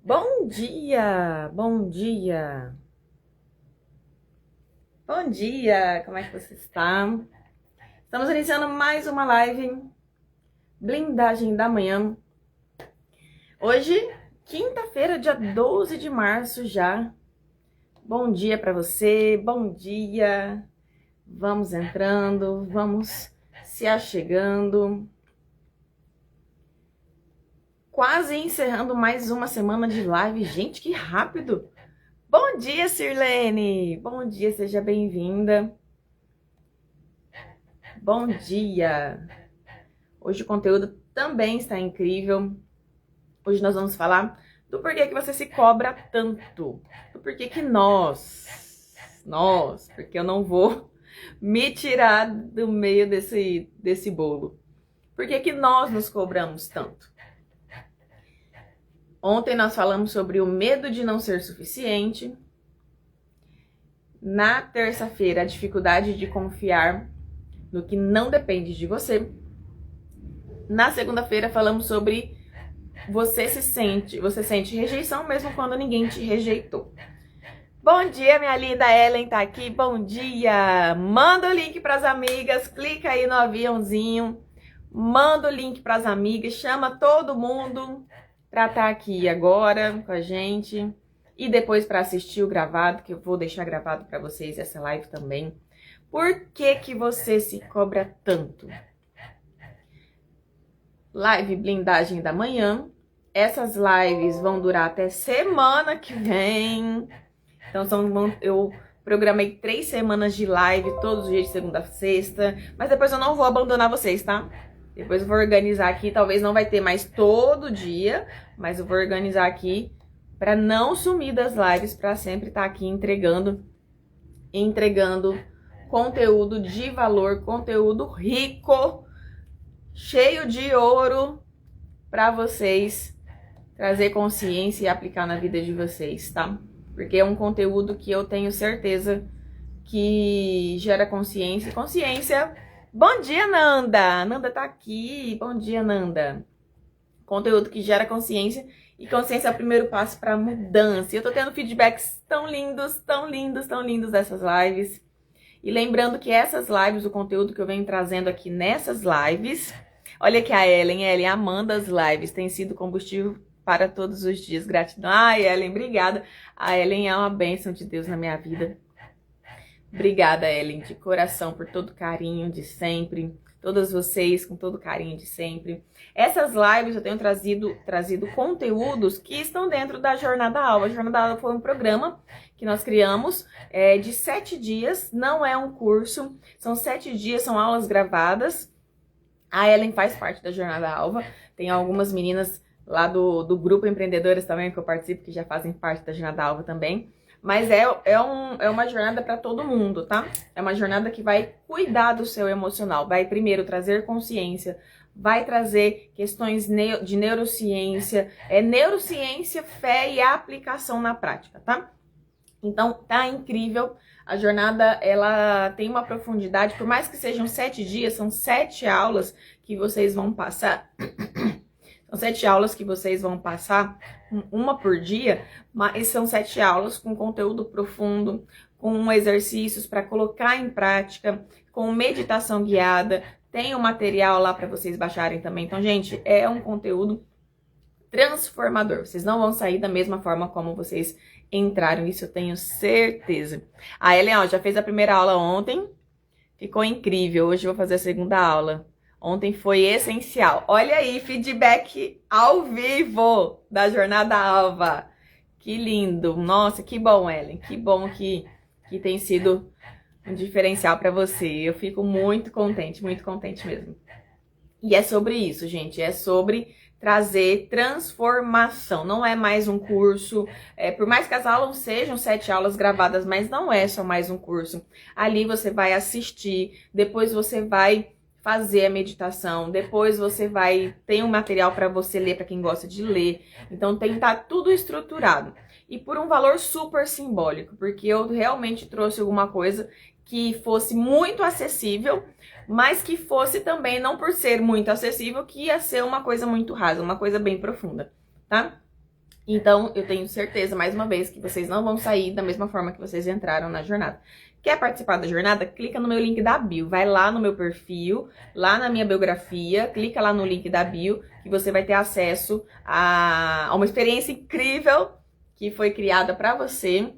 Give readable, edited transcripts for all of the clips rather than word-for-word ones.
Bom dia, bom dia, bom dia, como é que você está? Estamos iniciando mais uma live, blindagem da manhã. Hoje, quinta-feira, dia 12 de março já. Bom dia para você, bom dia. Vamos entrando, vamos se achegando. Quase encerrando mais uma semana de live. Gente, que rápido! Bom dia, Sirlene! Bom dia, seja bem-vinda. Bom dia! Hoje o conteúdo também está incrível. Hoje nós vamos falar do porquê que você se cobra tanto. Do porquê que porque eu não vou me tirar do meio desse bolo. Por que nós nos cobramos tanto? Ontem nós falamos sobre o medo de não ser suficiente. Na terça-feira, a dificuldade de confiar no que não depende de você. Na segunda-feira, falamos sobre você sente rejeição mesmo quando ninguém te rejeitou. Bom dia, minha linda Ellen tá aqui. Bom dia! Manda o link para as amigas, clica aí no aviãozinho, manda o link para as amigas, chama todo mundo para estar aqui agora com a gente e depois para assistir o gravado, que eu vou deixar gravado para vocês essa live também. Por que você se cobra tanto? Live blindagem da manhã. Essas lives vão durar até semana que vem. Então eu programei 3 semanas de live todos os dias de segunda a sexta, mas depois eu não vou abandonar vocês, tá? Depois eu vou organizar aqui, talvez não vai ter mais todo dia, mas eu vou organizar aqui para não sumir das lives, para sempre estar aqui entregando conteúdo de valor, conteúdo rico, cheio de ouro para vocês trazer consciência e aplicar na vida de vocês, tá? Porque é um conteúdo que eu tenho certeza que gera consciência. Bom dia, Nanda! Nanda tá aqui. Bom dia, Nanda. Conteúdo que gera consciência. E consciência é o primeiro passo para mudança. E eu tô tendo feedbacks tão lindos, tão lindos, tão lindos dessas lives. E lembrando que essas lives, o conteúdo que eu venho trazendo aqui nessas lives... Olha aqui a Ellen amando as lives. Tem sido combustível para todos os dias. Gratidão. Ai, Ellen, obrigada. A Ellen é uma bênção de Deus na minha vida. Obrigada, Ellen, de coração, por todo o carinho de sempre. Todas vocês, com todo o carinho de sempre. Essas lives eu tenho trazido conteúdos que estão dentro da Jornada Alva. A Jornada Alva foi um programa que nós criamos de 7 dias. Não é um curso. São 7 dias, são aulas gravadas. A Ellen faz parte da Jornada Alva. Tem algumas meninas lá do grupo Empreendedoras também, que eu participo, que já fazem parte da Jornada Alva também. Mas é uma jornada para todo mundo, tá? É uma jornada que vai cuidar do seu emocional. Vai primeiro trazer consciência, vai trazer questões de neurociência, neurociência, fé e aplicação na prática, tá? Então, tá incrível. A jornada, ela tem uma profundidade, por mais que sejam 7 dias, são 7 aulas que vocês vão passar... São 7 aulas que vocês vão passar, uma por dia, mas são 7 aulas com conteúdo profundo, com exercícios para colocar em prática, com meditação guiada. Tem um material lá para vocês baixarem também. Então, gente, é um conteúdo transformador. Vocês não vão sair da mesma forma como vocês entraram, isso eu tenho certeza. A Ellen, já fez a primeira aula ontem, ficou incrível. Hoje eu vou fazer a segunda aula. Ontem foi essencial. Olha aí, feedback ao vivo da Jornada Alva. Que lindo. Nossa, que bom, Ellen. Que bom que tem sido um diferencial para você. Eu fico muito contente mesmo. E é sobre isso, gente. É sobre trazer transformação. Não é mais um curso. Por mais que as aulas sejam 7 aulas gravadas, mas não é só mais um curso. Ali você vai assistir, depois você vai fazer a meditação, depois você tem um material para você ler, para quem gosta de ler. Então tem que estar tudo estruturado. E por um valor super simbólico, porque eu realmente trouxe alguma coisa que fosse muito acessível, mas que fosse também, não por ser muito acessível, que ia ser uma coisa muito rasa, uma coisa bem profunda, tá? Então, eu tenho certeza, mais uma vez, que vocês não vão sair da mesma forma que vocês entraram na jornada. Quer participar da jornada? Clica no meu link da bio. Vai lá no meu perfil, lá na minha biografia, clica lá no link da bio, que você vai ter acesso a uma experiência incrível que foi criada para você.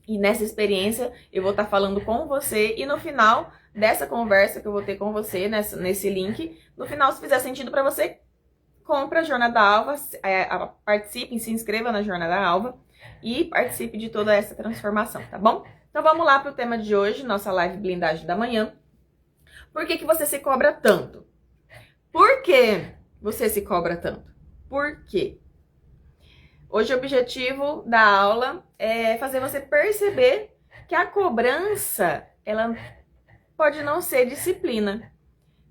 E nessa experiência, eu vou estar falando com você. E no final dessa conversa que eu vou ter com você, nesse link, no final, se fizer sentido para você, compra a Jornada Alva, participe, se inscreva na Jornada Alva e participe de toda essa transformação, tá bom? Então vamos lá para o tema de hoje, nossa live blindagem da manhã. Por que você se cobra tanto? Por que você se cobra tanto? Por quê? Hoje o objetivo da aula é fazer você perceber que a cobrança, ela pode não ser disciplina.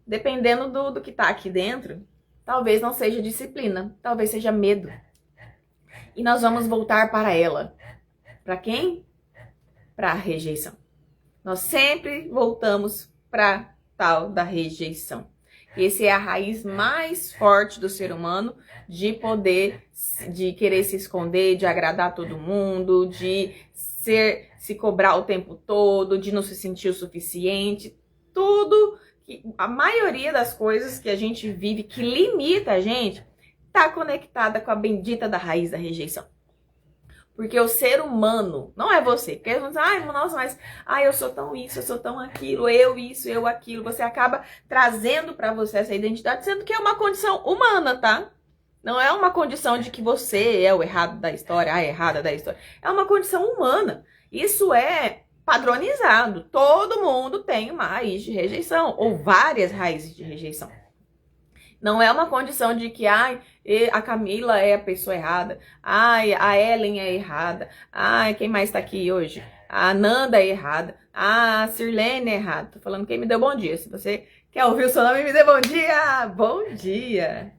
Dependendo do que tá aqui dentro, talvez não seja disciplina, talvez seja medo. E nós vamos voltar para ela. Para quem? Para a rejeição. Nós sempre voltamos para tal da rejeição. Essa é a raiz mais forte do ser humano, de querer se esconder, de agradar todo mundo, de se cobrar o tempo todo, de não se sentir o suficiente. Tudo, a maioria das coisas que a gente vive, que limita a gente, tá conectada com a bendita da raiz da rejeição. Porque o ser humano, não é você, porque eles vão dizer, ai, nossa, mas eu sou tão isso, eu sou tão aquilo, eu isso, eu aquilo. Você acaba trazendo pra você essa identidade, sendo que é uma condição humana, tá? Não é uma condição de que você é o errado da história, a errada da história. É uma condição humana. Isso é padronizado. Todo mundo tem uma raiz de rejeição, ou várias raízes de rejeição. Não é uma condição de que, a Camila é a pessoa errada, a Ellen é errada, quem mais tá aqui hoje? A Nanda é errada, a Sirlene é errada. Tô falando quem me deu bom dia. Se você quer ouvir o seu nome, me dê bom dia! Bom dia!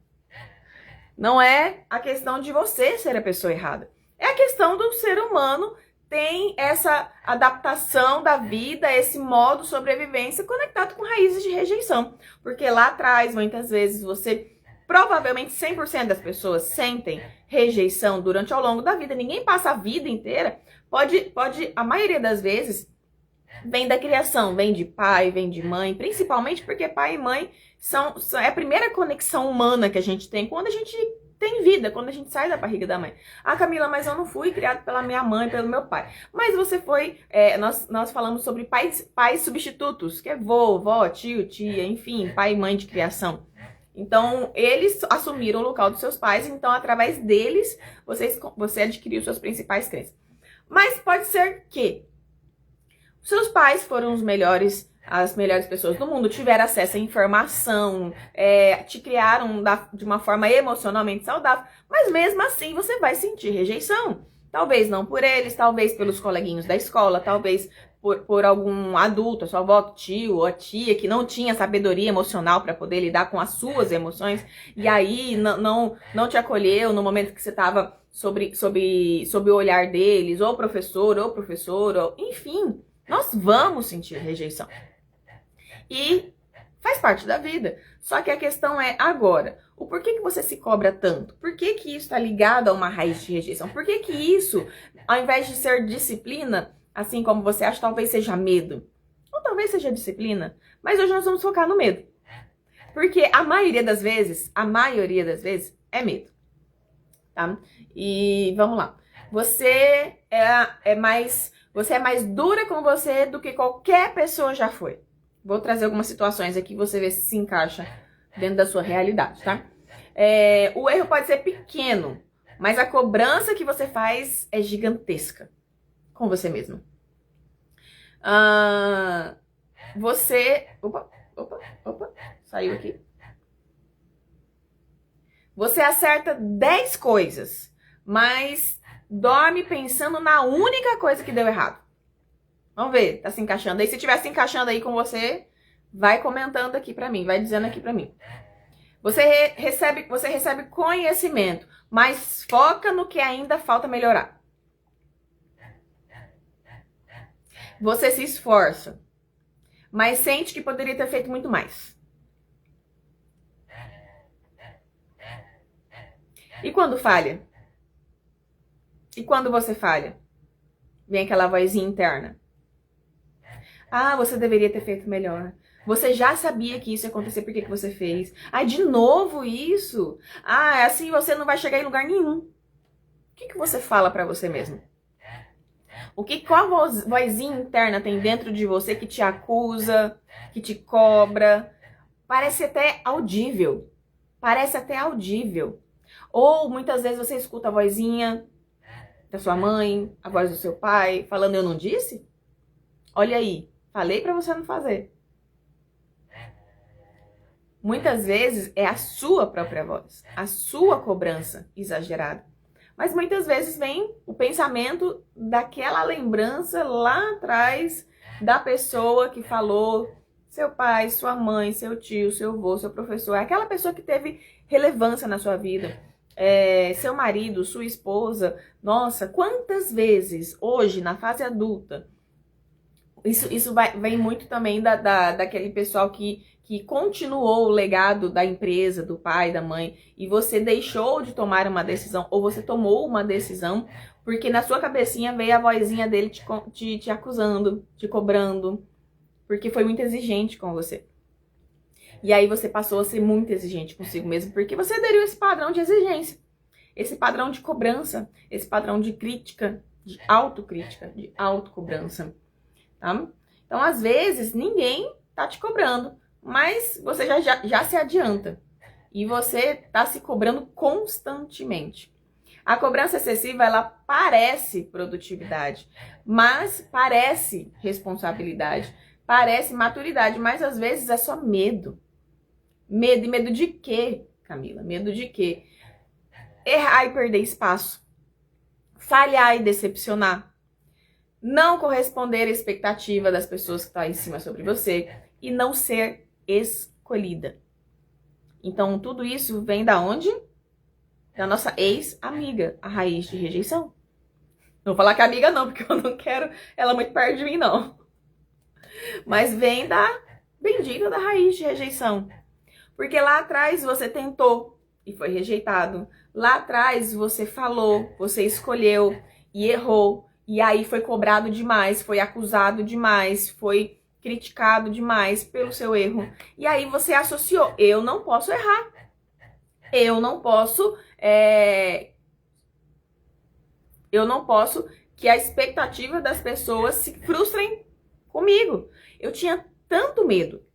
Não é a questão de você ser a pessoa errada. É a questão do ser humano tem essa adaptação da vida, esse modo de sobrevivência conectado com raízes de rejeição. Porque lá atrás, muitas vezes, provavelmente 100% das pessoas sentem rejeição durante ao longo da vida. Ninguém passa a vida inteira. A maioria das vezes, vem da criação, vem de pai, vem de mãe, principalmente porque pai e mãe é a primeira conexão humana que a gente tem quando a gente tem vida, quando a gente sai da barriga da mãe. Camila, mas eu não fui criado pela minha mãe, pelo meu pai. Mas você foi, nós falamos sobre pais substitutos, que é vô, vó, tio, tia, enfim, pai e mãe de criação. Então, eles assumiram o local dos seus pais, então através deles, você adquiriu suas principais crenças. Mas pode ser que seus pais foram as melhores pessoas do mundo, tiveram acesso à informação, te criaram de uma forma emocionalmente saudável, mas mesmo assim você vai sentir rejeição. Talvez não por eles, talvez pelos coleguinhos da escola, talvez por algum adulto, a sua avó, tio ou a tia, que não tinha sabedoria emocional para poder lidar com as suas emoções, e aí não te acolheu no momento que você estava sob o olhar deles, ou professora, enfim. Nós vamos sentir rejeição. E faz parte da vida. Só que a questão é agora, o porquê que você se cobra tanto? Por que isso está ligado a uma raiz de rejeição? Por que isso, ao invés de ser disciplina, assim como você acha, talvez seja medo? Ou talvez seja disciplina. Mas hoje nós vamos focar no medo. Porque a maioria das vezes é medo. Tá? E vamos lá. Você é mais dura com você do que qualquer pessoa já foi. Vou trazer algumas situações aqui, você vê se encaixa dentro da sua realidade, tá? O erro pode ser pequeno, mas a cobrança que você faz é gigantesca com você mesmo. Opa, saiu aqui. Você acerta 10 coisas, mas dorme pensando na única coisa que deu errado. Vamos ver, tá se encaixando aí? Se estiver se encaixando aí com você, vai comentando aqui pra mim, vai dizendo aqui pra mim. Você recebe conhecimento, mas foca no que ainda falta melhorar. Você se esforça, mas sente que poderia ter feito muito mais. E quando falha? E quando você falha? Vem aquela vozinha interna. Ah, você deveria ter feito melhor. Você já sabia que isso ia acontecer, por que você fez? Ah, de novo isso? Ah, assim você não vai chegar em lugar nenhum. O que você fala pra você mesmo? Qual vozinha interna tem dentro de você que te acusa, que te cobra? Parece até audível. Parece até audível. Ou muitas vezes você escuta a vozinha da sua mãe, a voz do seu pai, falando eu não disse? Olha aí, falei pra você não fazer. Muitas vezes é a sua própria voz, a sua cobrança exagerada. Mas muitas vezes vem o pensamento daquela lembrança lá atrás da pessoa que falou, seu pai, sua mãe, seu tio, seu avô, seu professor, aquela pessoa que teve relevância na sua vida, seu marido, sua esposa. Nossa, quantas vezes hoje, na fase adulta, isso vem muito também daquele pessoal que continuou o legado da empresa, do pai, da mãe, e você deixou de tomar uma decisão, ou você tomou uma decisão, porque na sua cabecinha veio a vozinha dele te acusando, te cobrando, porque foi muito exigente com você. E aí você passou a ser muito exigente consigo mesmo, porque você aderiu a esse padrão de exigência, esse padrão de cobrança, esse padrão de crítica, de autocrítica, de autocobrança. Tá? Então, às vezes, ninguém tá te cobrando, mas você já se adianta. E você tá se cobrando constantemente. A cobrança excessiva, ela parece produtividade, mas parece responsabilidade, parece maturidade, mas às vezes é só medo. Medo, e medo de quê, Camila? Medo de quê? Errar e perder espaço. Falhar e decepcionar. Não corresponder à expectativa das pessoas que estão em cima sobre você e não ser escolhida. Então, tudo isso vem da onde? Da nossa ex-amiga, a raiz de rejeição. Não vou falar que é amiga não, porque eu não quero ela muito perto de mim, não. Mas vem da bendita da raiz de rejeição. Porque lá atrás você tentou e foi rejeitado. Lá atrás você falou, você escolheu e errou. E aí foi cobrado demais, foi acusado demais, foi criticado demais pelo seu erro. E aí você associou, eu não posso errar. Eu não posso que a expectativa das pessoas se frustrem comigo. Eu tinha tanto medo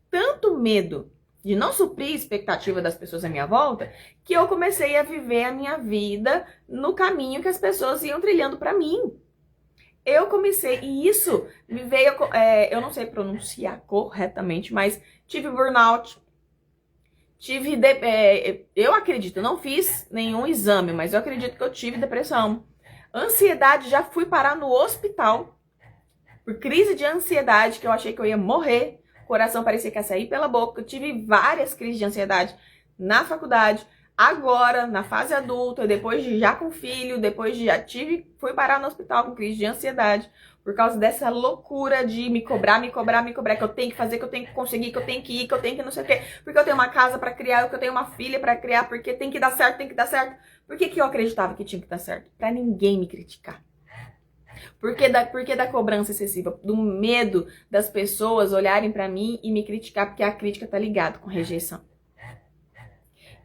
de não suprir a expectativa das pessoas à minha volta, que eu comecei a viver a minha vida no caminho que as pessoas iam trilhando para mim. Eu comecei, e isso me veio, eu não sei pronunciar corretamente, mas tive burnout, eu acredito, eu não fiz nenhum exame, mas eu acredito que eu tive depressão. Ansiedade, já fui parar no hospital por crise de ansiedade, que eu achei que eu ia morrer. O coração parecia que ia sair pela boca. Eu tive várias crises de ansiedade na faculdade. Agora, na fase adulta, depois de já com filho, depois de fui parar no hospital com crise de ansiedade, por causa dessa loucura de me cobrar, que eu tenho que fazer, que eu tenho que conseguir, que eu tenho que ir, que eu tenho que não sei o quê, porque eu tenho uma casa pra criar, que eu tenho uma filha pra criar, porque tem que dar certo, tem que dar certo. Por que eu acreditava que tinha que dar certo? Pra ninguém me criticar. Por que da cobrança excessiva? Do medo das pessoas olharem pra mim e me criticar, porque a crítica tá ligada com rejeição.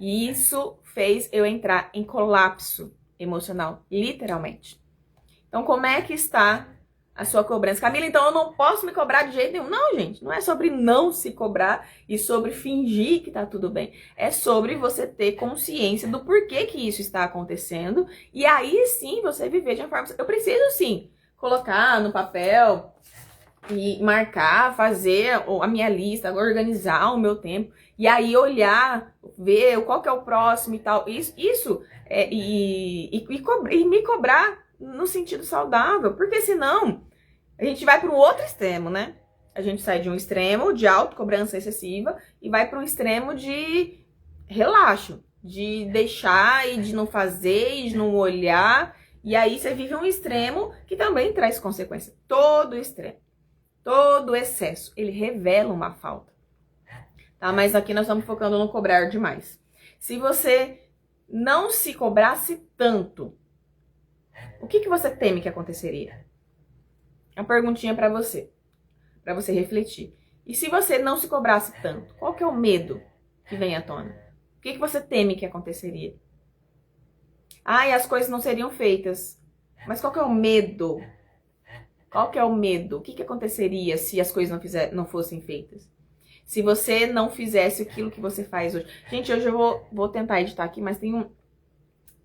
E isso fez eu entrar em colapso emocional, literalmente. Então, como é que está a sua cobrança? Camila, então eu não posso me cobrar de jeito nenhum. Não, gente, não é sobre não se cobrar e sobre fingir que tá tudo bem. É sobre você ter consciência do porquê que isso está acontecendo. E aí sim você viver de uma forma... Eu preciso sim colocar no papel e marcar, fazer a minha lista, organizar o meu tempo. E aí olhar, ver qual que é o próximo e tal. E me cobrar no sentido saudável. Porque senão a gente vai para um outro extremo, né? A gente sai de um extremo de autocobrança excessiva e vai para um extremo de relaxo. De deixar e de não fazer e de não olhar. E aí você vive um extremo que também traz consequência. Todo extremo, todo excesso, ele revela uma falta. Tá? Mas aqui nós estamos focando no cobrar demais. Se você não se cobrasse tanto, O que você teme que aconteceria? É uma perguntinha para você refletir. E se você não se cobrasse tanto, qual que é o medo que vem à tona? O que você teme que aconteceria? E as coisas não seriam feitas. Mas qual que é o medo? Qual que é o medo? O que aconteceria se as coisas não fossem feitas? Se você não fizesse aquilo que você faz hoje. Gente, hoje eu vou tentar editar aqui, mas tem um...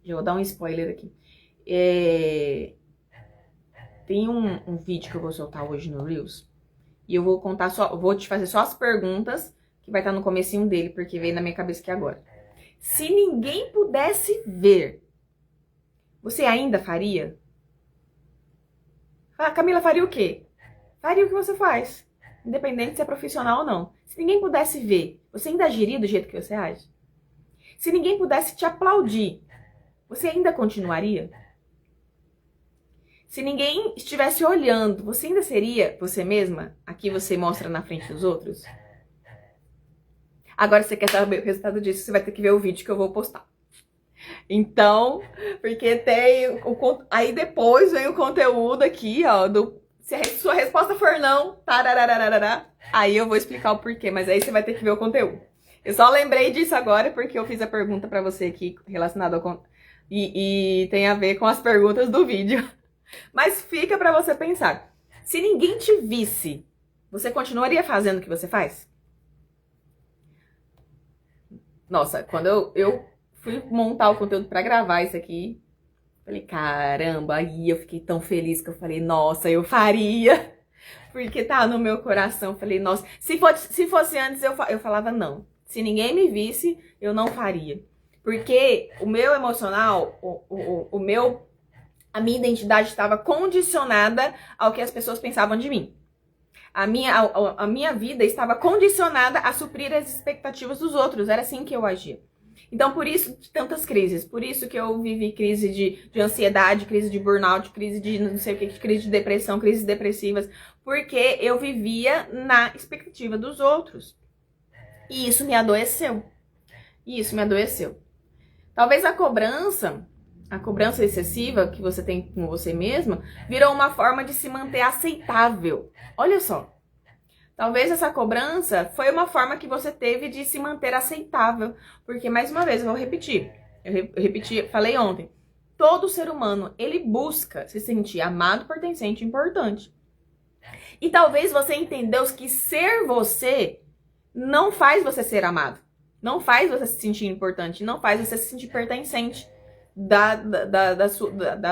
Eu vou dar um spoiler aqui. Tem um vídeo que eu vou soltar hoje no Reels. E eu vou contar vou te fazer só as perguntas, que vai estar no comecinho dele, porque veio na minha cabeça aqui agora. Se ninguém pudesse ver, você ainda faria? Camila, faria o quê? Faria o que você faz, independente se é profissional ou não. Se ninguém pudesse ver, você ainda agiria do jeito que você age? Se ninguém pudesse te aplaudir, você ainda continuaria? Se ninguém estivesse olhando, você ainda seria você mesma? Aqui você mostra na frente dos outros? Agora, se você quer saber o resultado disso, você vai ter que ver o vídeo que eu vou postar. Então, porque tem... Aí depois vem o conteúdo aqui, ó, se a sua resposta for não, tararararará, aí eu vou explicar o porquê, mas aí você vai ter que ver o conteúdo. Eu só lembrei disso agora porque eu fiz a pergunta pra você aqui relacionada ao... E tem a ver com as perguntas do vídeo. Mas fica pra você pensar. Se ninguém te visse, você continuaria fazendo o que você faz? Nossa, quando eu fui montar o conteúdo pra gravar isso aqui, falei, caramba, aí eu fiquei tão feliz que eu falei, nossa, eu faria. Porque tá no meu coração, falei, nossa, se fosse antes eu falava não. Se ninguém me visse, eu não faria. Porque o meu emocional, a minha identidade estava condicionada ao que as pessoas pensavam de mim. A minha vida estava condicionada a suprir as expectativas dos outros. Era assim que eu agia. Então, por isso, tantas crises. Por isso que eu vivi crise de ansiedade, crise de burnout, crise de não sei o que, crise de depressão, crises depressivas. Porque eu vivia na expectativa dos outros. E isso me adoeceu. Talvez a cobrança excessiva que você tem com você mesma virou uma forma de se manter aceitável. Olha só. Talvez essa cobrança foi uma forma que você teve de se manter aceitável. Porque, mais uma vez, eu vou repetir. Eu repeti, falei ontem. Todo ser humano, ele busca se sentir amado, pertencente e importante. E talvez você entendeu que ser você não faz você ser amado. Não faz você se sentir importante. Não faz você se sentir pertencente da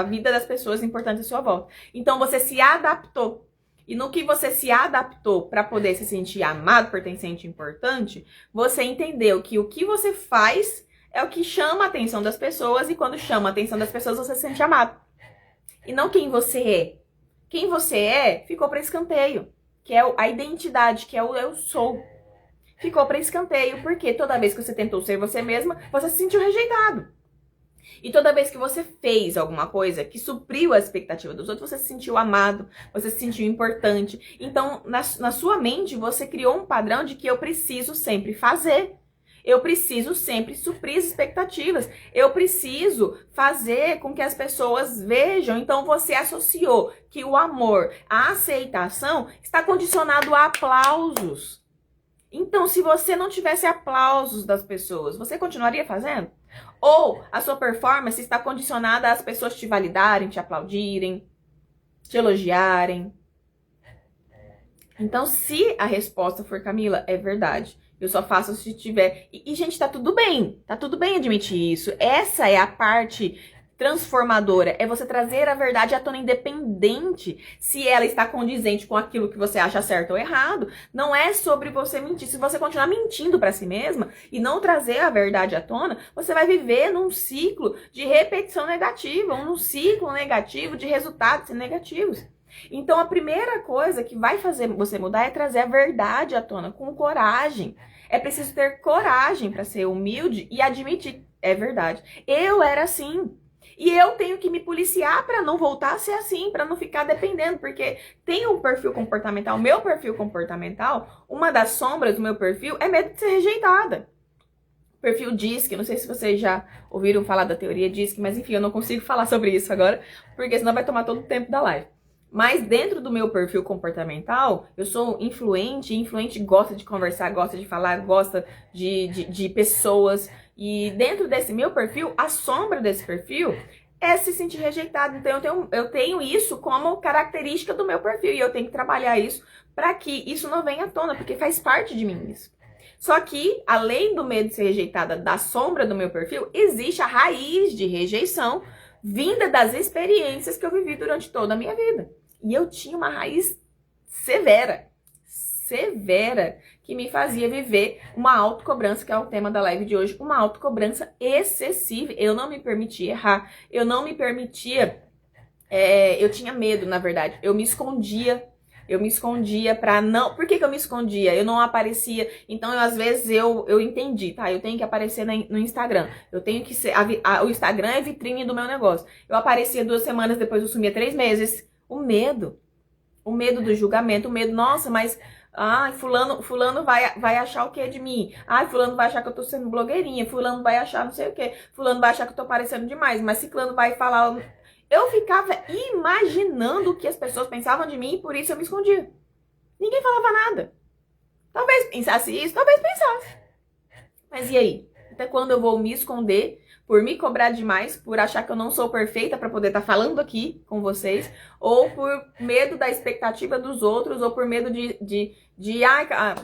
vida das pessoas importantes à sua volta. Então você se adaptou. E no que você se adaptou para poder se sentir amado, pertencente e importante, você entendeu que o que você faz é o que chama a atenção das pessoas. E quando chama a atenção das pessoas, você se sente amado. E não quem você é. Quem você é ficou para escanteio. Que é a identidade, que é o eu sou. Ficou para escanteio, porque toda vez que você tentou ser você mesma, você se sentiu rejeitado. E toda vez que você fez alguma coisa que supriu a expectativa dos outros, você se sentiu amado, você se sentiu importante. Então, na sua mente, você criou um padrão de que eu preciso sempre fazer. Eu preciso sempre suprir as expectativas. Eu preciso fazer com que as pessoas vejam. Então, você associou que o amor, a aceitação, está condicionado a aplausos. Então, se você não tivesse aplausos das pessoas, você continuaria fazendo? Ou a sua performance está condicionada às pessoas te validarem, te aplaudirem, te elogiarem? Então, se a resposta for, Camila, é verdade, eu só faço se tiver... E gente, tá tudo bem admitir isso. Essa é a parte transformadora, é você trazer a verdade à tona, independente se ela está condizente com aquilo que você acha certo ou errado. Não é sobre você mentir. Se você continuar mentindo para si mesma e não trazer a verdade à tona, você vai viver num ciclo de repetição negativa, num ciclo negativo de resultados negativos. Então, a primeira coisa que vai fazer você mudar é trazer a verdade à tona, com coragem. É preciso ter coragem para ser humilde e admitir, é verdade. Eu era assim. E eu tenho que me policiar para não voltar a ser assim, para não ficar dependendo, porque tem um perfil comportamental, meu perfil comportamental, uma das sombras do meu perfil é medo de ser rejeitada. perfil DISC, não sei se vocês já ouviram falar da teoria DISC, mas enfim, eu não consigo falar sobre isso agora, porque senão vai tomar todo o tempo da live. Mas dentro do meu perfil comportamental, eu sou influente, e influente gosta de conversar, gosta de falar, gosta de pessoas. E dentro desse meu perfil, a sombra desse perfil é se sentir rejeitado. Então eu tenho isso como característica do meu perfil e eu tenho que trabalhar isso para que isso não venha à tona, porque faz parte de mim isso. Só que, além do medo de ser rejeitada da sombra do meu perfil, existe a raiz de rejeição vinda das experiências que eu vivi durante toda a minha vida. E eu tinha uma raiz severa, que me fazia viver uma autocobrança, que é o tema da live de hoje, uma autocobrança excessiva. Eu não me permitia errar, eu não me permitia, eu tinha medo, na verdade, eu me escondia pra não... Por que eu me escondia? Eu não aparecia. Então, às vezes, eu entendi, tá? Eu tenho que aparecer no Instagram. Eu tenho que ser... o Instagram é vitrine do meu negócio. Eu aparecia 2 semanas, depois eu sumia 3 meses. O medo do julgamento, o medo, nossa, mas... Ai, fulano vai achar o que de mim? Ai, fulano vai achar que eu tô sendo blogueirinha. Fulano vai achar não sei o que. Fulano vai achar que eu tô parecendo demais. Mas ciclano vai falar... Eu ficava imaginando o que as pessoas pensavam de mim e por isso eu me escondia. Ninguém falava nada. Talvez pensasse isso, talvez pensasse. Mas e aí? Até quando eu vou me esconder por me cobrar demais, por achar que eu não sou perfeita para poder estar falando aqui com vocês, ou por medo da expectativa dos outros, ou por medo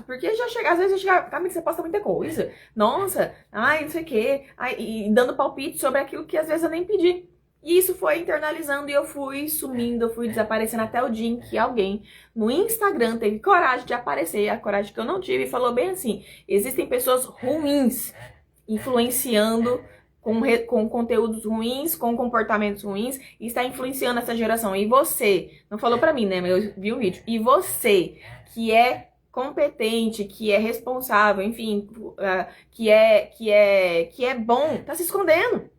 porque já chega, às vezes já chega, Camila, você posta muita coisa. Nossa, ai, não sei o quê. Ai, e dando palpite sobre aquilo que às vezes eu nem pedi. E isso foi internalizando e eu fui sumindo, eu fui desaparecendo até o dia em que alguém no Instagram teve coragem de aparecer, a coragem que eu não tive, e falou bem assim, existem pessoas ruins influenciando com conteúdos ruins, com comportamentos ruins, e está influenciando essa geração. E você, não falou pra mim, né, mas eu vi o vídeo, e você que é competente, que é responsável, enfim, que é bom, tá se escondendo.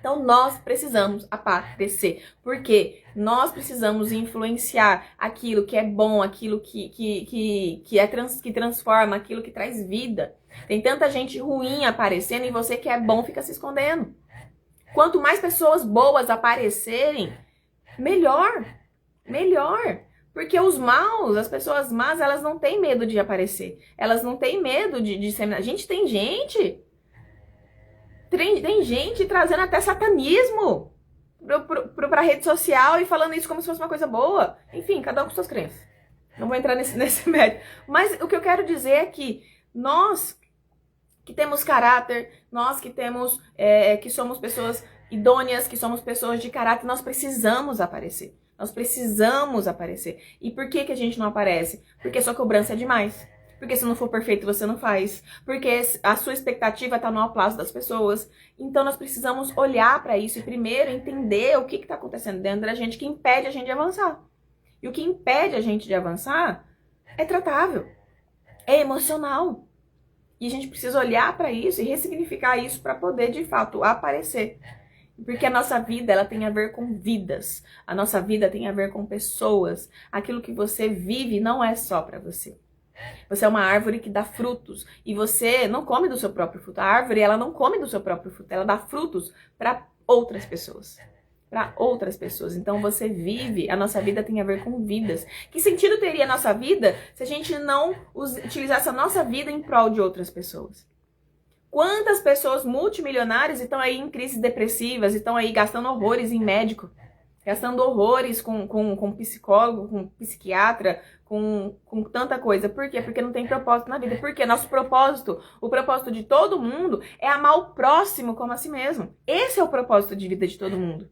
Então, nós precisamos aparecer, porque nós precisamos influenciar aquilo que é bom, aquilo que transforma, aquilo que traz vida. Tem tanta gente ruim aparecendo e você que é bom fica se escondendo. Quanto mais pessoas boas aparecerem, melhor. Porque os maus, as pessoas más, elas não têm medo de aparecer. Elas não têm medo de ser... Gente, tem gente trazendo até satanismo pra rede social e falando isso como se fosse uma coisa boa. Enfim, cada um com suas crenças. Não vou entrar nesse mérito. Mas o que eu quero dizer é que nós que temos caráter, nós que temos, que somos pessoas idôneas, que somos pessoas de caráter, nós precisamos aparecer. Nós precisamos aparecer. E por que a gente não aparece? Porque sua cobrança é demais. Porque se não for perfeito, você não faz. Porque a sua expectativa está no aplauso das pessoas. Então, nós precisamos olhar para isso e primeiro entender o que está acontecendo dentro da gente que impede a gente de avançar. E o que impede a gente de avançar é tratável, é emocional. E a gente precisa olhar para isso e ressignificar isso para poder, de fato, aparecer. Porque a nossa vida, ela tem a ver com vidas. A nossa vida tem a ver com pessoas. Aquilo que você vive não é só para você. Você é uma árvore que dá frutos e você não come do seu próprio fruto. A árvore, ela não come do seu próprio fruto, ela dá frutos para outras pessoas. Para outras pessoas. Então você vive, a nossa vida tem a ver com vidas. Que sentido teria a nossa vida se a gente não utilizasse a nossa vida em prol de outras pessoas? Quantas pessoas multimilionárias estão aí em crises depressivas, estão aí gastando horrores em médico, gastando horrores com psicólogo, com psiquiatra, com tanta coisa. Por quê? Porque não tem propósito na vida. Porque nosso propósito, o propósito de todo mundo é amar o próximo como a si mesmo. Esse é o propósito de vida de todo mundo.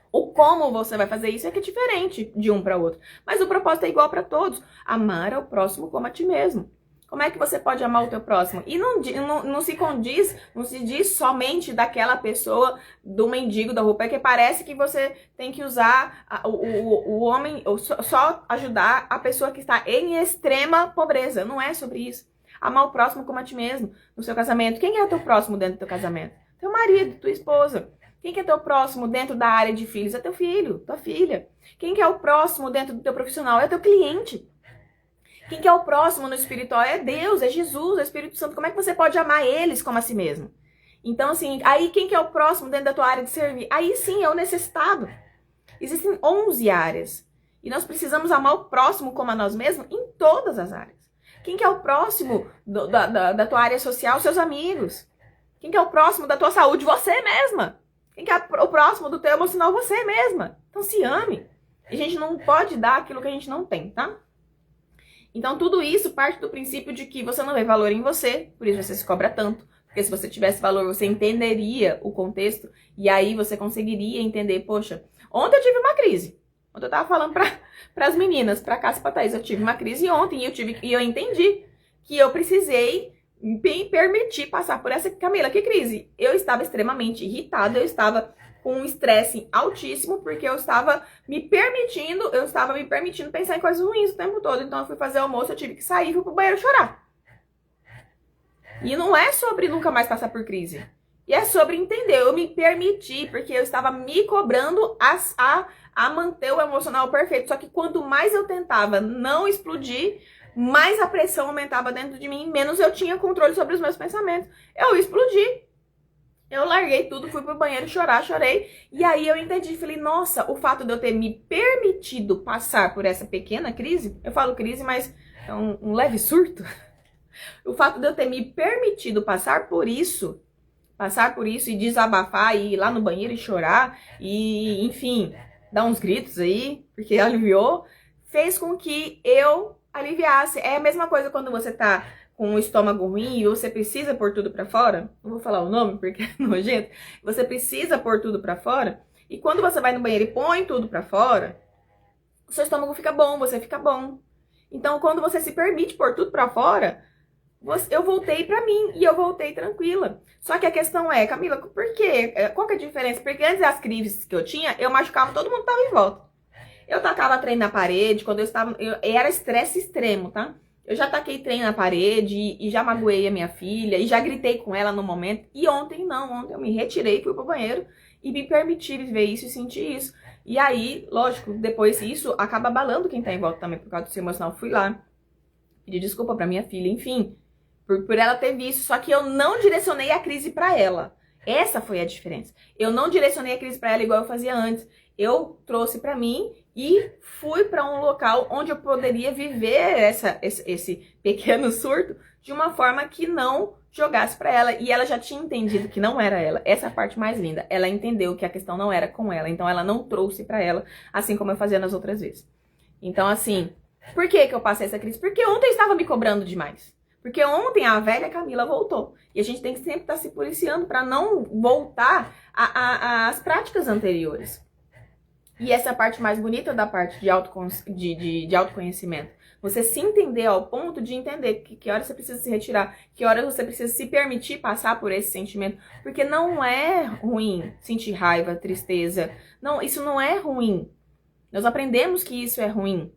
O como você vai fazer isso é que é diferente de um para outro. Mas o propósito é igual para todos. Amar ao próximo como a ti mesmo. Como é que você pode amar o teu próximo? E não se diz somente daquela pessoa, do mendigo da rua, porque parece que você tem que usar o homem, ou só ajudar a pessoa que está em extrema pobreza. Não é sobre isso. Amar o próximo como a ti mesmo. No seu casamento, quem é o teu próximo dentro do teu casamento? Teu marido, tua esposa. Quem que é teu próximo dentro da área de filhos? É teu filho, tua filha. Quem que é o próximo dentro do teu profissional? É teu cliente. Quem que é o próximo no espiritual? É Deus, é Jesus, é o Espírito Santo. Como é que você pode amar eles como a si mesmo? Então, assim, aí quem que é o próximo dentro da tua área de servir? Aí sim é o necessitado. Existem 11 áreas. E nós precisamos amar o próximo como a nós mesmos em todas as áreas. Quem que é o próximo da tua área social? Seus amigos. Quem que é o próximo da tua saúde? Você mesma. Quem que é o próximo do teu emocional? Você mesma. Então se ame. A gente não pode dar aquilo que a gente não tem, tá? Então tudo isso parte do princípio de que você não vê valor em você, por isso você se cobra tanto. Porque se você tivesse valor, você entenderia o contexto e aí você conseguiria entender, poxa, ontem eu tive uma crise. Ontem eu tava falando para as meninas, para Cássia e pra Thaís, eu tive uma crise ontem e eu entendi que eu precisei me permitir passar por essa. Camila, que crise? Eu estava extremamente irritada, eu estava com um estresse altíssimo, porque eu estava me permitindo pensar em coisas ruins o tempo todo. Então eu fui fazer almoço, eu tive que sair, fui pro banheiro chorar. E não é sobre nunca mais passar por crise. E é sobre entender, eu me permiti, porque eu estava me cobrando a manter o emocional perfeito. Só que quanto mais eu tentava não explodir, mais a pressão aumentava dentro de mim, menos eu tinha controle sobre os meus pensamentos. Eu explodi. Eu larguei tudo, fui pro banheiro chorar, chorei. E aí eu entendi, falei, nossa, o fato de eu ter me permitido passar por essa pequena crise, eu falo crise, mas é um leve surto. O fato de eu ter me permitido passar por isso e desabafar, e ir lá no banheiro e chorar, e enfim, dar uns gritos aí, porque aliviou, fez com que eu aliviasse. É a mesma coisa quando você tá com o estômago ruim e você precisa pôr tudo pra fora. Não vou falar o nome porque é nojento. Você precisa pôr tudo pra fora. E quando você vai no banheiro e põe tudo pra fora, o seu estômago fica bom, você fica bom. Então, quando você se permite pôr tudo pra fora, eu voltei pra mim e eu voltei tranquila. Só que a questão é, Camila, por quê? Qual que é a diferença? Porque antes das crises que eu tinha, eu machucava todo mundo que tava em volta. Eu tacava trem na parede, quando era estresse extremo, tá? Eu já taquei trem na parede e já magoei a minha filha e já gritei com ela no momento. E ontem não, ontem eu me retirei, fui pro banheiro e me permiti viver isso e sentir isso. E aí, lógico, depois isso acaba abalando quem tá em volta também por causa do seu emocional. Fui lá, pedi desculpa pra minha filha, enfim, por ela ter visto. Só que eu não direcionei a crise pra ela. Essa foi a diferença. Eu não direcionei a crise pra ela igual eu fazia antes. Eu trouxe pra mim e fui pra um local onde eu poderia viver esse pequeno surto de uma forma que não jogasse pra ela. E ela já tinha entendido que não era ela. Essa é a parte mais linda. Ela entendeu que a questão não era com ela. Então ela não trouxe pra ela, assim como eu fazia nas outras vezes. Então assim, por que eu passei essa crise? Porque ontem eu estava me cobrando demais. Porque ontem a velha Camila voltou. E a gente tem que sempre estar se policiando para não voltar às práticas anteriores. E essa é a parte mais bonita da parte de autoconhecimento. Você se entender ao ponto de entender que hora você precisa se retirar, que hora você precisa se permitir passar por esse sentimento. Porque não é ruim sentir raiva, tristeza. Não, isso não é ruim. Nós aprendemos que isso é ruim.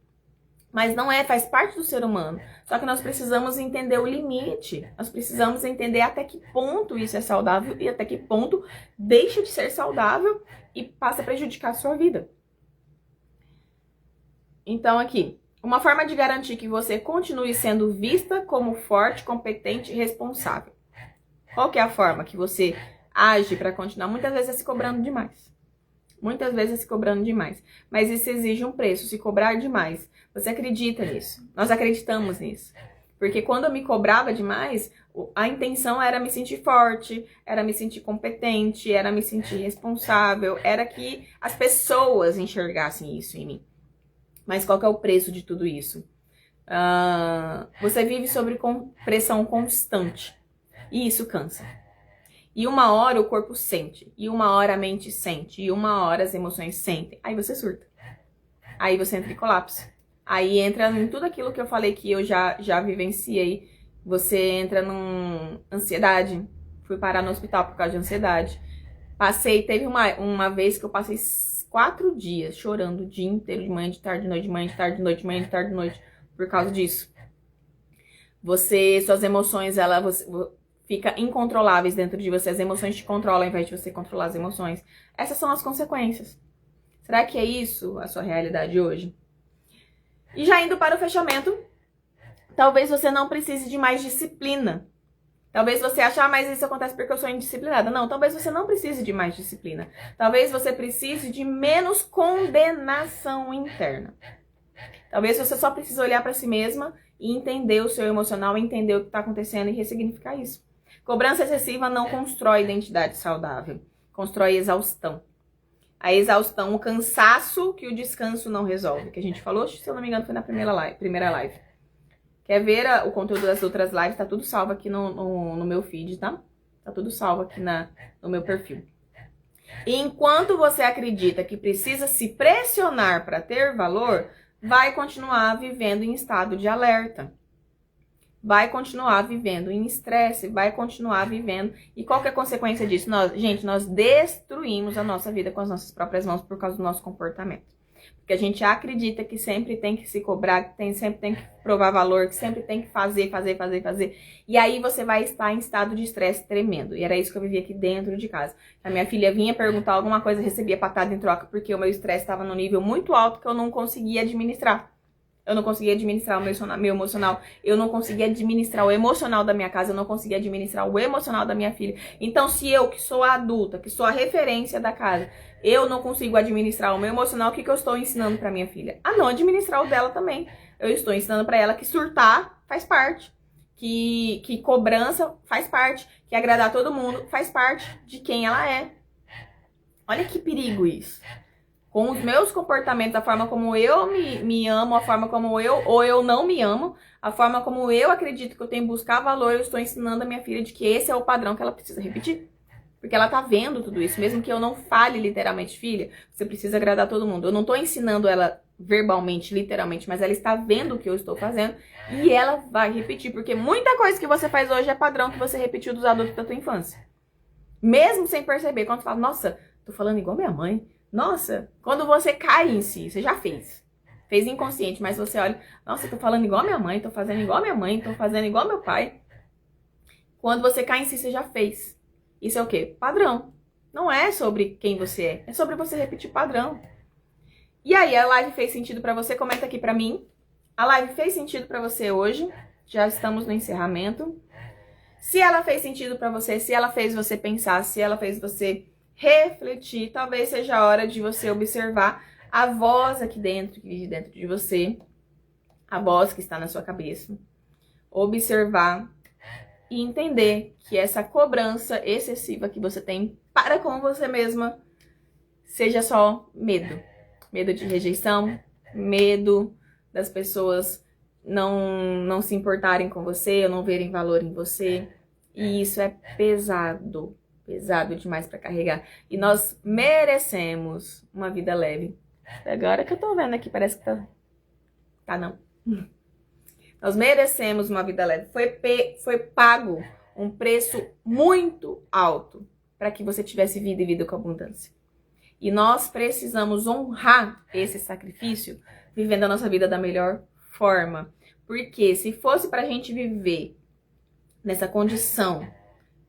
Mas não é, faz parte do ser humano. Só que nós precisamos entender o limite. Nós precisamos entender até que ponto isso é saudável e até que ponto deixa de ser saudável e passa a prejudicar a sua vida. Então aqui, uma forma de garantir que você continue sendo vista como forte, competente e responsável. Qual que é a forma que você age para continuar? Muitas vezes é se cobrando demais. Muitas vezes é se cobrando demais. Mas isso exige um preço, se cobrar demais. Você acredita nisso? Nós acreditamos nisso. Porque quando eu me cobrava demais, a intenção era me sentir forte, era me sentir competente, era me sentir responsável, era que as pessoas enxergassem isso em mim. Mas qual que é o preço de tudo isso? Você vive sob pressão constante. E isso cansa. E uma hora o corpo sente, e uma hora a mente sente, e uma hora as emoções sentem. Aí você surta. Aí você entra em colapso. Aí entra em tudo aquilo que eu falei que eu já vivenciei. Você entra numa ansiedade. Fui parar no hospital por causa de ansiedade. Teve uma vez que eu passei 4 dias chorando o dia inteiro, de manhã, de tarde, de noite, de manhã, de tarde, de noite, de manhã, de tarde, de noite, por causa disso. Suas emoções, fica incontroláveis dentro de você. As emoções te controlam ao invés de você controlar as emoções. Essas são as consequências. Será que é isso a sua realidade hoje? E já indo para o fechamento, Talvez você não precise de mais disciplina. Talvez você ache, mas isso acontece porque eu sou indisciplinada. Não, talvez você não precise de mais disciplina. Talvez você precise de menos condenação interna. Talvez você só precise olhar para si mesma e entender o seu emocional, entender o que está acontecendo e ressignificar isso. Cobrança excessiva não constrói identidade saudável, constrói exaustão. A exaustão, o cansaço que o descanso não resolve, que a gente falou, se eu não me engano, foi na primeira live. Quer ver o conteúdo das outras lives? Tá tudo salvo aqui no meu feed, tá? Tá tudo salvo aqui no meu perfil. E enquanto você acredita que precisa se pressionar para ter valor, vai continuar vivendo em estado de alerta. Vai continuar vivendo em estresse, vai continuar vivendo. E qual que é a consequência disso? Nós destruímos a nossa vida com as nossas próprias mãos por causa do nosso comportamento. Porque a gente acredita que sempre tem que se cobrar, que sempre tem que provar valor, que sempre tem que fazer. E aí você vai estar em estado de estresse tremendo. E era isso que eu vivia aqui dentro de casa. A minha filha vinha perguntar alguma coisa, recebia patada em troca, porque o meu estresse estava num nível muito alto que eu não conseguia administrar. Eu não conseguia administrar o meu emocional. Eu não conseguia administrar o emocional da minha casa. Eu não conseguia administrar o emocional da minha filha. Então, se eu, que sou a adulta, que sou a referência da casa, eu não consigo administrar o meu emocional, o que eu estou ensinando para minha filha? A não administrar o dela também. Eu estou ensinando para ela que surtar faz parte. Que cobrança faz parte. Que agradar todo mundo faz parte de quem ela é. Olha que perigo isso. Com os meus comportamentos, a forma como eu me amo, a forma como eu não me amo, a forma como eu acredito que eu tenho que buscar valor, eu estou ensinando a minha filha de que esse é o padrão que ela precisa repetir. Porque ela tá vendo tudo isso, mesmo que eu não fale literalmente, filha, você precisa agradar todo mundo. Eu não tô ensinando ela verbalmente, literalmente, mas ela está vendo o que eu estou fazendo e ela vai repetir. Porque muita coisa que você faz hoje é padrão que você repetiu dos adultos da tua infância. Mesmo sem perceber, quando você fala, nossa, tô falando igual minha mãe. Nossa, quando você cai em si, você já fez. Fez inconsciente, mas você olha, nossa, tô falando igual minha mãe, tô fazendo igual minha mãe, tô fazendo igual meu pai. Quando você cai em si, você já fez. Isso é o quê? Padrão. Não é sobre quem você é sobre você repetir padrão. E aí, a live fez sentido pra você? Comenta aqui pra mim. A live fez sentido pra você hoje? Já estamos no encerramento. Se ela fez sentido pra você, se ela fez você pensar, se ela fez você refletir, talvez seja a hora de você observar a voz aqui dentro, que vive dentro de você, a voz que está na sua cabeça. Observar e entender que essa cobrança excessiva que você tem para com você mesma seja só medo. Medo de rejeição, medo das pessoas não se importarem com você, ou não verem valor em você. E isso é pesado. Pesado demais pra carregar. E nós merecemos uma vida leve. Agora que eu tô vendo aqui, parece que tá... Tá, não. Nós merecemos uma vida leve. Foi pago um preço muito alto para que você tivesse vida e vida com abundância. E nós precisamos honrar esse sacrifício vivendo a nossa vida da melhor forma. Porque se fosse pra gente viver nessa condição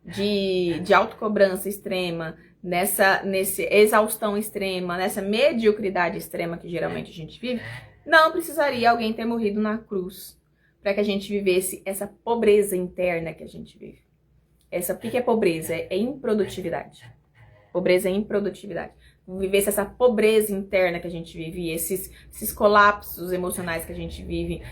de autocobrança extrema, nessa exaustão extrema, nessa mediocridade extrema que geralmente a gente vive, não precisaria alguém ter morrido na cruz para que a gente vivesse essa pobreza interna que a gente vive. O que é pobreza? É improdutividade. Pobreza é improdutividade. Vivesse essa pobreza interna que a gente vive, esses colapsos emocionais que a gente vive,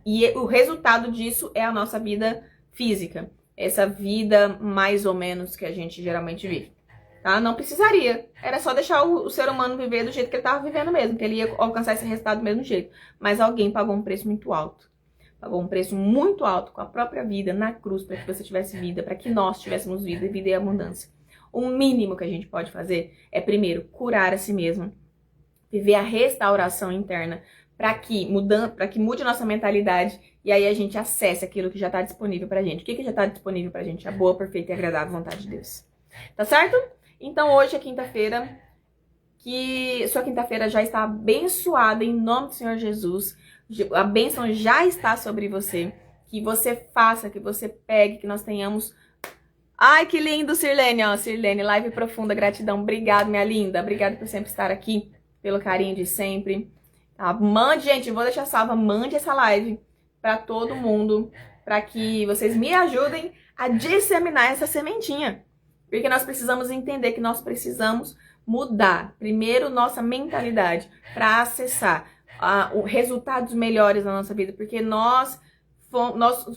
e o resultado disso é a nossa vida física. Essa vida mais ou menos que a gente geralmente vive, tá? Não precisaria, era só deixar o ser humano viver do jeito que ele estava vivendo mesmo, que ele ia alcançar esse resultado do mesmo jeito. Mas alguém pagou um preço muito alto. Pagou um preço muito alto com a própria vida na cruz para que você tivesse vida, para que nós tivéssemos vida e abundância. O mínimo que a gente pode fazer é, primeiro, curar a si mesmo, viver a restauração interna, para que mude nossa mentalidade e aí a gente acesse aquilo que já está disponível pra gente. O que já está disponível pra gente? A boa, perfeita e agradável vontade de Deus. Tá certo? Então hoje é quinta-feira, que sua quinta-feira já está abençoada em nome do Senhor Jesus. A bênção já está sobre você. Que você faça, que você pegue, que nós tenhamos... Ai, que lindo, Sirlene. Ó, Sirlene, live profunda, gratidão. Obrigado, minha linda. Obrigada por sempre estar aqui, pelo carinho de sempre. Tá? Mande, gente, eu vou deixar salva. Mande essa live para todo mundo, para que vocês me ajudem a disseminar essa sementinha. Porque nós precisamos entender que nós precisamos mudar, primeiro, nossa mentalidade para acessar resultados melhores na nossa vida. Porque nós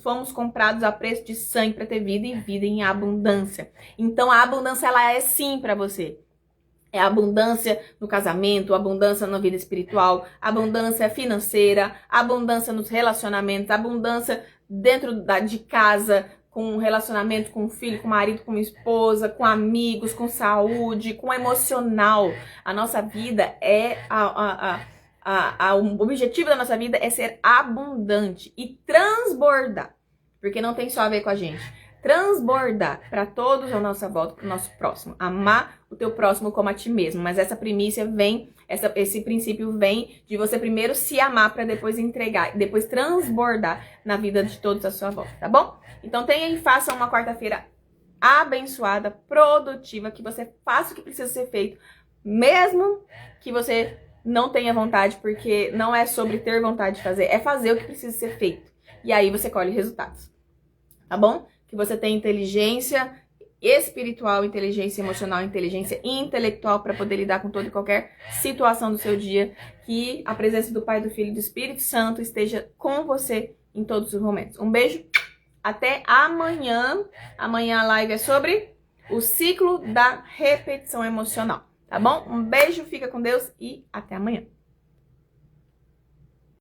fomos comprados a preço de sangue para ter vida e vida em abundância. Então, a abundância, ela é sim para você. É abundância no casamento, abundância na vida espiritual, abundância financeira, abundância nos relacionamentos, abundância dentro de casa, com relacionamento com o filho, com o marido, com a esposa, com amigos, com saúde, com emocional. A nossa vida é o objetivo da nossa vida é ser abundante e transbordar, porque não tem só a ver com a gente. Transbordar para todos à nossa volta, para o nosso próximo. Amar o teu próximo como a ti mesmo. Mas essa primícia vem, esse princípio vem de você primeiro se amar para depois entregar, depois transbordar na vida de todos à sua volta, tá bom? Então tenha e faça uma quarta-feira abençoada, produtiva, que você faça o que precisa ser feito, mesmo que você não tenha vontade, porque não é sobre ter vontade de fazer, é fazer o que precisa ser feito. E aí você colhe resultados, tá bom? Que você tenha inteligência espiritual, inteligência emocional, inteligência intelectual para poder lidar com toda e qualquer situação do seu dia. Que a presença do Pai, do Filho e do Espírito Santo esteja com você em todos os momentos. Um beijo, até amanhã. Amanhã a live é sobre o ciclo da repetição emocional, tá bom? Um beijo, fica com Deus e até amanhã.